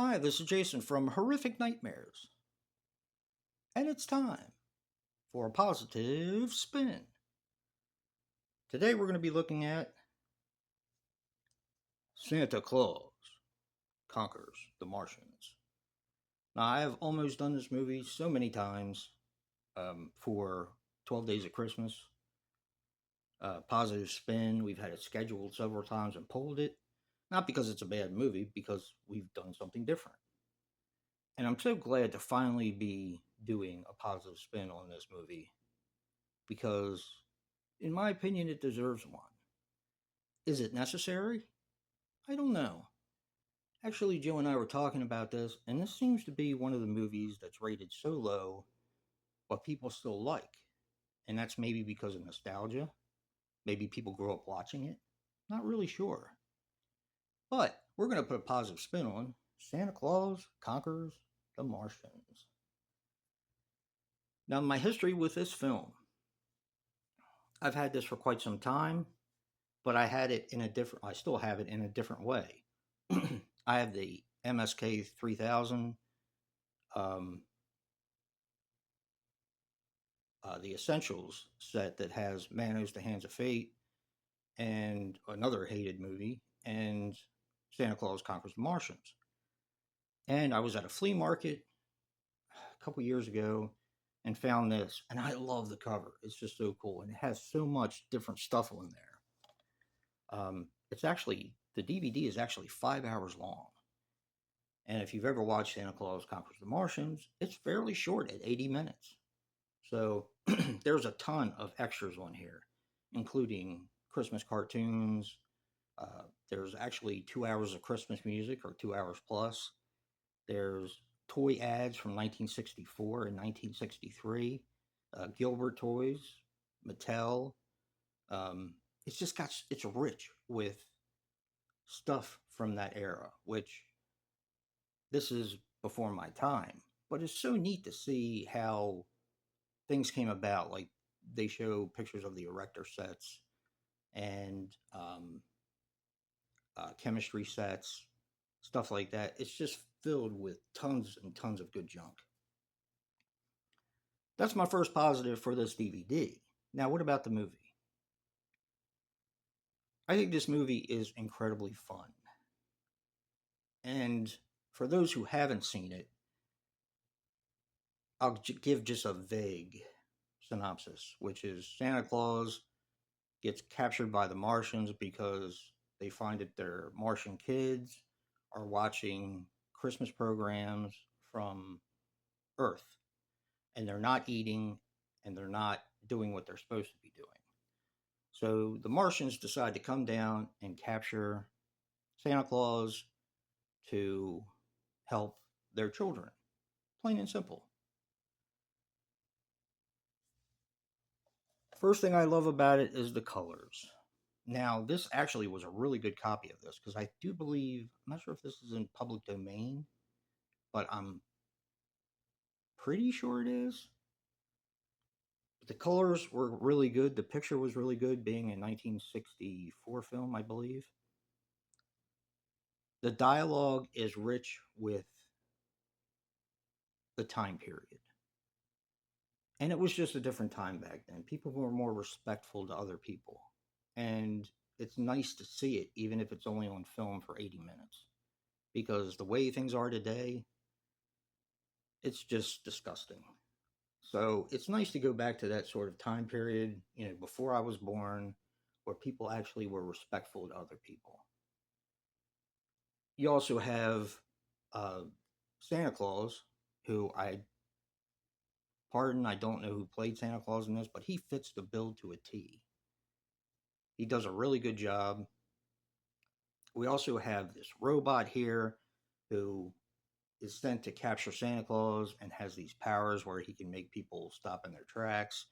Hi, this is Jason from Horrific Nightmares, and it's time for a positive spin. Today we're going to be looking at Santa Claus Conquers the Martians. Now, I have almost done this movie so many times for 12 Days of Christmas. Positive spin, we've had it scheduled several times and pulled it. Not because it's a bad movie, because we've done something different. And I'm so glad to finally be doing a positive spin on this movie because, in my opinion, it deserves one. Is it necessary? I don't know. Actually, Joe and I were talking about this, and this seems to be one of the movies that's rated so low, but people still like. And that's maybe because of nostalgia. Maybe people grew up watching it. Not really sure. But we're going to put a positive spin on Santa Claus Conquers the Martians. Now, my history with this film, I've had this for quite some time, but I still have it in a different way. I have the MSK 3000, um, the Essentials set that has Manos, The Hands of Fate, and another hated movie, and Santa Claus Conquers the Martians. And I was at a flea market a couple years ago and found this, and I love the cover. It's just so cool, and it has so much different stuff on there. The DVD is actually 5 hours long. And if you've ever watched Santa Claus Conquers the Martians, it's fairly short at 80 minutes. So there's a ton of extras on here, including Christmas cartoons. There's actually 2 hours of Christmas music, or 2 hours plus. There's toy ads from 1964 and 1963, Gilbert Toys, Mattel. It's rich with stuff from that era, which this is before my time. But it's so neat to see how things came about. Like, they show pictures of the erector sets and chemistry sets, stuff like that. It's just filled with tons and tons of good junk. That's my first positive for this DVD. Now, what about the movie? I think this movie is incredibly fun. And for those who haven't seen it, give just a vague synopsis, which is Santa Claus gets captured by the Martians because they find that their Martian kids are watching Christmas programs from Earth, and they're not eating and they're not doing what they're supposed to be doing. So the Martians decide to come down and capture Santa Claus to help their children. Plain and simple. First thing I love about it is the colors. Now, this actually was a really good copy of this because I do believe, I'm not sure if this is in public domain, but I'm pretty sure it is. But the colors were really good. The picture was really good, being a 1964 film, I believe. The dialogue is rich with the time period. And it was just a different time back then. People were more respectful to other people. And it's nice to see it, even if it's only on film for 80 minutes. Because the way things are today, it's just disgusting. So it's nice to go back to that sort of time period, before I was born, where people actually were respectful to other people. You also have uh, Santa Claus, who I don't know who played Santa Claus in this, but he fits the bill to a T. He does a really good job. We also have this robot here who is sent to capture Santa Claus and has these powers where he can make people stop in their tracks.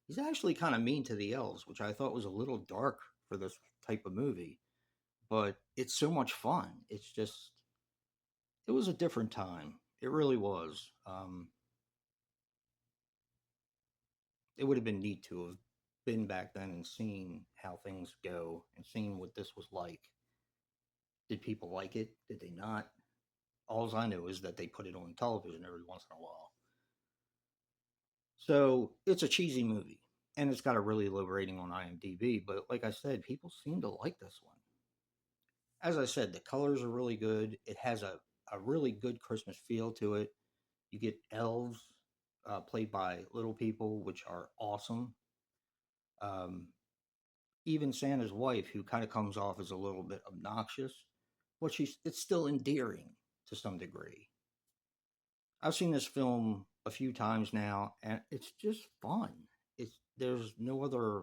He's actually kind of mean to the elves, which I thought was a little dark for this type of movie, but it's so much fun. It was a different time. It really was. It would have been neat to have been back then and seen how things go and seen what this was like. Did people like it? Did they not? All I know is that they put it on television every once in a while. So it's a cheesy movie, and it's got a really low rating on IMDb. But like I said, people seem to like this one. As I said, the colors are really good. It has a really good Christmas feel to it. You get elves played by little people, which are awesome. Um, Even Santa's wife, who kind of comes off as a little bit obnoxious, but it's still endearing to some degree. I've seen this film a few times now, and it's just fun. There's no other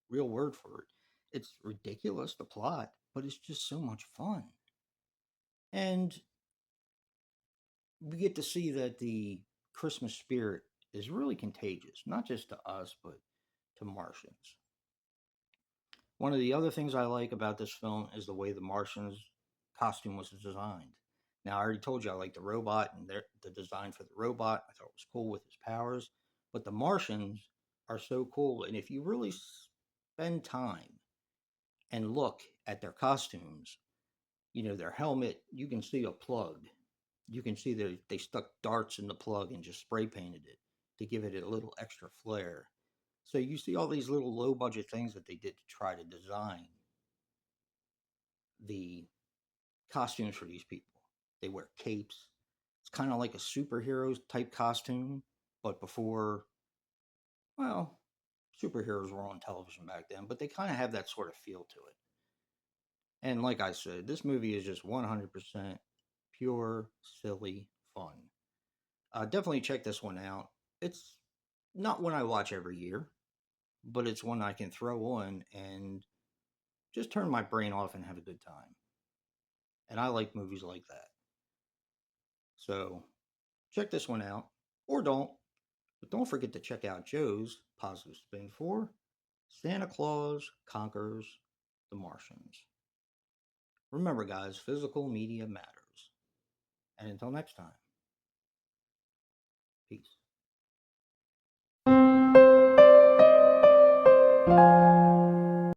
real word for it. It's ridiculous, the plot, but it's just so much fun. And we get to see that the Christmas spirit is really contagious, not just to us, but to Martians. One of the other things I like about this film is the way the Martians' costume was designed. Now, I already told you I like the robot and the design for the robot. I thought it was cool with his powers. But the Martians are so cool. And if you really spend time and look at their costumes, their helmet, you can see a plug. You can see that they stuck darts in the plug and just spray painted it to give it a little extra flair. So you see all these little low budget things that they did to try to design the costumes for these people. They wear capes. It's kind of like a superhero type costume, but before, well, superheroes were on television back then, but they kind of have that sort of feel to it. And like I said, this movie is just 100% pure, silly fun. Definitely check this one out. It's not one I watch every year, but it's one I can throw on and just turn my brain off and have a good time. And I like movies like that. So check this one out, or don't. But don't forget to check out Joe's positive spin for Santa Claus Conquers the Martians. Remember, guys, physical media matters. And until next time, peace.